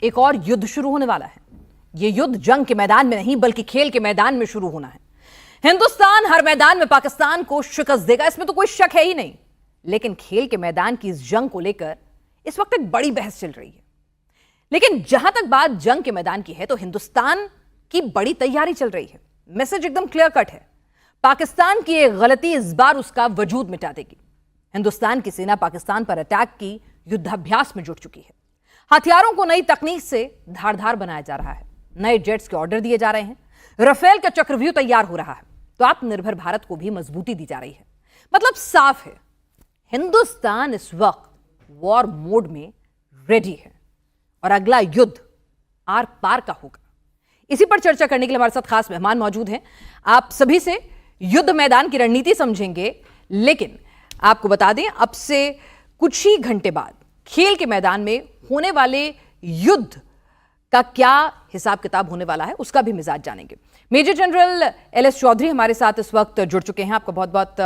एक और युद्ध शुरू होने वाला है। यह युद्ध जंग के मैदान में नहीं बल्कि खेल के मैदान में शुरू होना है। हिंदुस्तान हर मैदान में पाकिस्तान को शिकस्त देगा, इसमें तो कोई शक है ही नहीं। लेकिन खेल के मैदान की इस जंग को लेकर इस वक्त एक बड़ी बहस चल रही है। लेकिन जहां तक बात जंग के मैदान की है तो हिंदुस्तान की बड़ी तैयारी चल रही है। मैसेज एकदम क्लियर कट है, पाकिस्तान की एक गलती इस बार उसका वजूद मिटा देगी। हिंदुस्तान की सेना पाकिस्तान पर अटैक की युद्धाभ्यास में जुट चुकी है। हथियारों को नई तकनीक से धारदार बनाया जा रहा है, नए जेट्स के ऑर्डर दिए जा रहे हैं, राफेल का चक्रव्यूह तैयार हो रहा है, तो आत्मनिर्भर भारत को भी मजबूती दी जा रही है। मतलब साफ है, हिंदुस्तान इस वक्त वॉर मोड में रेडी है और अगला युद्ध आर पार का होगा। इसी पर चर्चा करने के लिए हमारे साथ खास मेहमान मौजूद हैं। आप सभी से युद्ध मैदान की रणनीति समझेंगे, लेकिन आपको बता दें अब से कुछ ही घंटे बाद खेल के मैदान में होने वाले युद्ध का क्या हिसाब किताब होने वाला है उसका भी मिजाज जानेंगे। Major general LS. चौधरी हमारे साथ इस वक्त जुड़ चुके हैं, आपका बहुत बहुत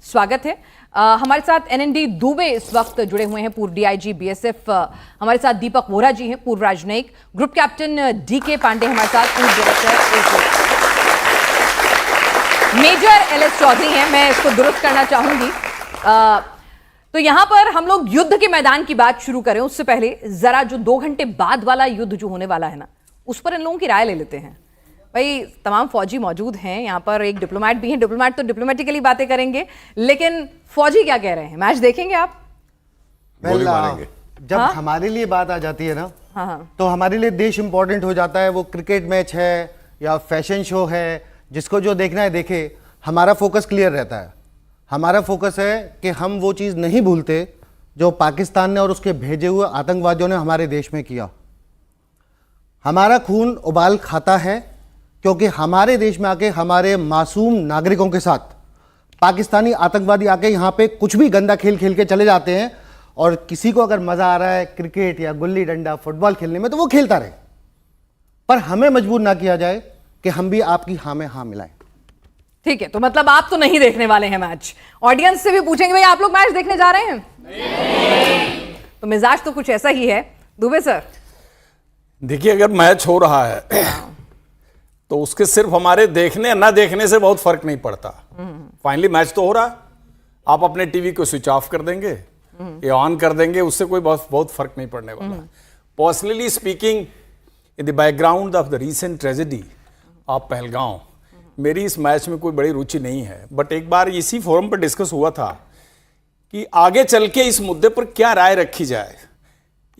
स्वागत है। हमारे साथ एन.एन.डी. दुबे इस वक्त जुड़े हुए हैं, पूर्व डीआईजी बीएसएफ। हमारे साथ दीपक वोरा जी हैं, पूर्व राजनयिक। Group captain DK. पांडे हमारे साथ, पूर्व डायरेक्टर। Major LS. चौधरी हैं, मैं इसको दुरुस्त करना चाहूंगी। तो यहां पर हम लोग युद्ध के मैदान की बात शुरू करें उससे पहले जरा जो 2 घंटे बाद वाला युद्ध जो होने वाला है ना, उस पर इन लोगों की राय ले लेते हैं। भाई तमाम फौजी मौजूद हैं यहाँ पर, एक डिप्लोमेट भी हैं। डिप्लोमेट तो डिप्लोमेटिकली बातें करेंगे, लेकिन फौजी क्या कह रहे हैं? मैच देखेंगे आप? जब हमारे लिए बात आ जाती है ना, तो हमारे लिए देश इंपॉर्टेंट हो जाता है। वो क्रिकेट मैच है या फैशन शो है, जिसको जो देखना है देखे। हमारा फोकस क्लियर रहता है। हमारा फोकस है कि हम वो चीज़ नहीं भूलते जो पाकिस्तान ने और उसके भेजे हुए आतंकवादियों ने हमारे देश में किया। हमारा खून उबाल खाता है क्योंकि हमारे देश में आके हमारे मासूम नागरिकों के साथ पाकिस्तानी आतंकवादी आके यहाँ पे कुछ भी गंदा खेल खेल के चले जाते हैं। और किसी को अगर मज़ा आ रहा है क्रिकेट या गुल्ली डंडा फुटबॉल खेलने में तो वो खेलता रहे, पर हमें मजबूर ना किया जाए कि हम भी आपकी हाँ में हाँ मिलाएं। ठीक है, तो मतलब आप तो नहीं देखने वाले हैं मैच। ऑडियंस से भी पूछेंगे, भाई आप लोग मैच देखने जा रहे हैं? नहीं। तो मिजाज तो कुछ ऐसा ही है। दुबे सर, देखिए, अगर मैच हो रहा है तो उसके सिर्फ हमारे देखने ना देखने से बहुत फर्क नहीं पड़ता। फाइनली मैच तो हो रहा है, आप अपने टीवी को स्विच ऑफ कर देंगे या ऑन कर देंगे, उससे कोई बहुत फर्क नहीं पड़ने वाला। Personally speaking, in the background of the recent tragedy of Pahalgam, मेरी इस मैच में कोई बड़ी रुचि नहीं है। बट एक बार इसी फोरम पर डिस्कस हुआ था कि आगे चल के इस मुद्दे पर क्या राय रखी जाए।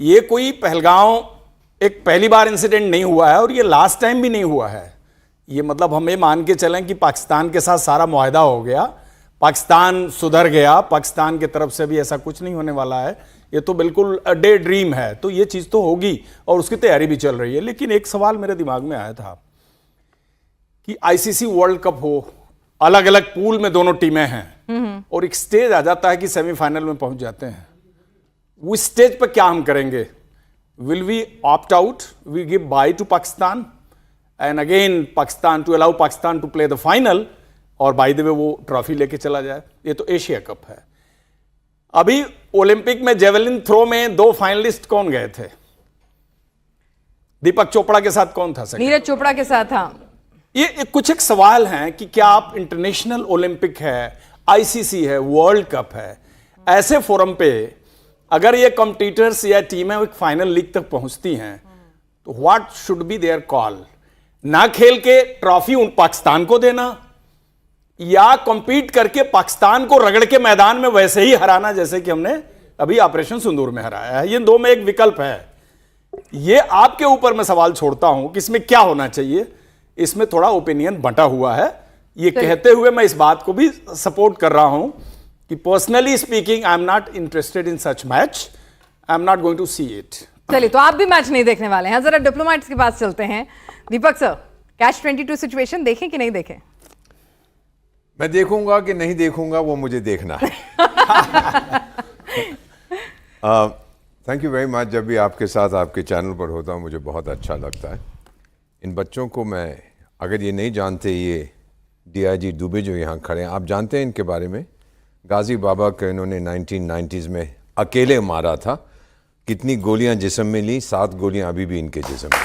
ये कोई पहलगांव एक पहली बार इंसिडेंट नहीं हुआ है और ये लास्ट टाइम भी नहीं हुआ है। ये मतलब हमें मान के चलें कि पाकिस्तान के साथ सारा मुआहदा हो गया, पाकिस्तान सुधर गया, पाकिस्तान की तरफ से भी ऐसा कुछ नहीं होने वाला है। ये तो बिल्कुल डे ड्रीम है, तो ये चीज़ तो होगी और उसकी तैयारी भी चल रही है। लेकिन एक सवाल मेरे दिमाग में आया था कि आईसीसी वर्ल्ड कप हो, अलग अलग पूल में दोनों टीमें हैं और एक स्टेज आ जाता है कि सेमीफाइनल में पहुंच जाते हैं। उस स्टेज पर क्या हम करेंगे? Will we opt out, we give bye to Pakistan and again Pakistan to allow Pakistan to play the final, और बाय द वे वो ट्रॉफी लेके चला जाए। ये तो एशिया कप है। अभी ओलंपिक में जेवलिन थ्रो में 2 फाइनलिस्ट कौन गए थे? दीपक चोपड़ा के साथ कौन था? नीरज चोपड़ा के साथ। हाँ, ये कुछ एक सवाल हैं कि क्या आप इंटरनेशनल ओलंपिक है, आईसीसी है, वर्ल्ड कप है, ऐसे फोरम पे अगर ये कॉम्पिटिटर्स या टीमें एक फाइनल लीग तक पहुंचती हैं तो what should be their call? ना खेल के ट्रॉफी उन पाकिस्तान को देना या कॉम्पीट करके पाकिस्तान को रगड़ के मैदान में वैसे ही हराना जैसे कि हमने अभी ऑपरेशन सिंदूर में हराया है? ये 2 में एक विकल्प है। ये आपके ऊपर मैं सवाल छोड़ता हूं कि इसमें क्या होना चाहिए। इसमें थोड़ा ओपिनियन बंटा हुआ है। ये कहते हुए मैं इस बात को भी सपोर्ट कर रहा हूं कि personally speaking I am not interested in such match, I am not going to see it. चलिए, तो आप भी मैच नहीं देखने वाले हैं। जरा डिप्लोमेट्स के पास चलते हैं। दीपक सर, कैच 22 सिचुएशन देखें कि नहीं देखें? मैं देखूंगा कि नहीं देखूंगा वो मुझे देखना है। Thank you very much. जब भी आपके साथ आपके चैनल पर होता हूँ मुझे बहुत अच्छा लगता है। इन बच्चों को मैं, अगर ये नहीं जानते, ये डीआईजी दुबे जो यहाँ खड़े हैं, आप जानते हैं इनके बारे में? गाजी बाबा को इन्होंने 1990s में अकेले मारा था। कितनी गोलियां जिस्म में ली, 7 गोलियां अभी भी इनके जिस्म में।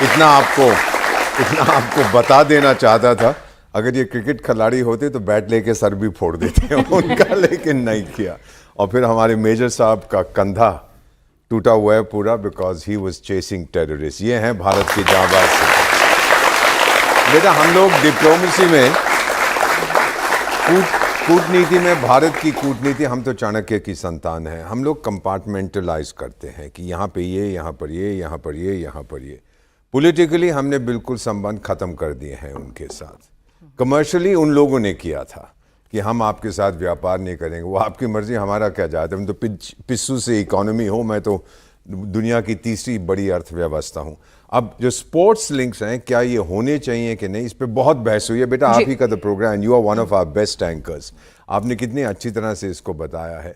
इतना आपको बता देना चाहता था। अगर ये क्रिकेट खिलाड़ी होते तो बैट लेके सर भी फोड़ देते उनका, लेकिन नहीं किया। और फिर हमारे मेजर साहब का कंधा टूटा हुआ है पूरा, because he was chasing terrorist. ये हैं भारत के जांबाज सिपाही। बेटा हम लोग डिप्लोमेसी में, कूटनीति में, भारत की कूटनीति, हम तो चाणक्य की संतान है। हम लोग कंपार्टमेंटलाइज करते हैं कि यहाँ पे ये, यहाँ पर ये, यहाँ पर ये, यहाँ पर ये। पॉलिटिकली हमने बिल्कुल संबंध खत्म कर दिए हैं उनके साथ। कमर्शियली उन लोगों ने किया था कि हम आपके साथ व्यापार नहीं करेंगे, वो आपकी मर्जी, हमारा क्या जाता है। हम तो पिस्सू से इकोनॉमी हो, मैं तो दुनिया की तीसरी बड़ी अर्थव्यवस्था हूँ। अब जो स्पोर्ट्स लिंक्स हैं, क्या ये होने चाहिए कि नहीं, इस पे बहुत बहस हुई है। बेटा आप ही का तो program, you are one of our best anchors, आपने कितनी अच्छी तरह से इसको बताया है।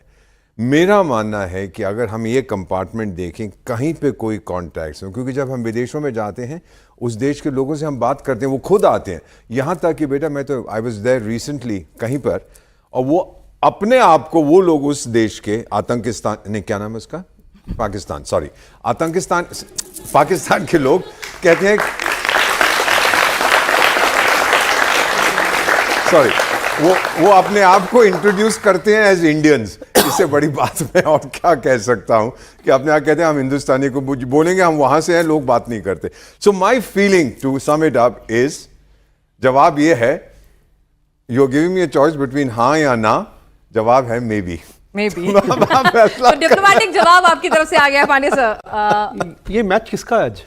मेरा मानना है कि अगर हम ये कंपार्टमेंट देखें, कहीं पे कोई कॉन्टैक्ट्स हो, क्योंकि जब हम विदेशों में जाते हैं उस देश के लोगों से हम बात करते हैं, वो खुद आते हैं। यहाँ तक कि बेटा मैं तो आई वाज देयर रिसेंटली कहीं पर, और वो अपने आप को, वो लोग उस देश के आतंकिस्तान ने, क्या नाम है उसका, पाकिस्तान, सॉरी, पाकिस्तान के लोग कहते हैं, सॉरी, वो अपने आप को इंट्रोड्यूस करते हैं एज इंडियंस। इससे बड़ी बात मैं और क्या कह सकता हूं कि अपने आप कहते हैं हम हिंदुस्तानी को बोलेंगे, हम वहां से हैं, लोग बात नहीं करते। So my feeling to sum it up is, जवाब ये है, you are giving me a choice between हाँ या ना, जवाब है मे बी। तो डिप्लोमेटिक जवाब आपकी तरफ से आ गया पांडे सर। ये मैच किसका है आज?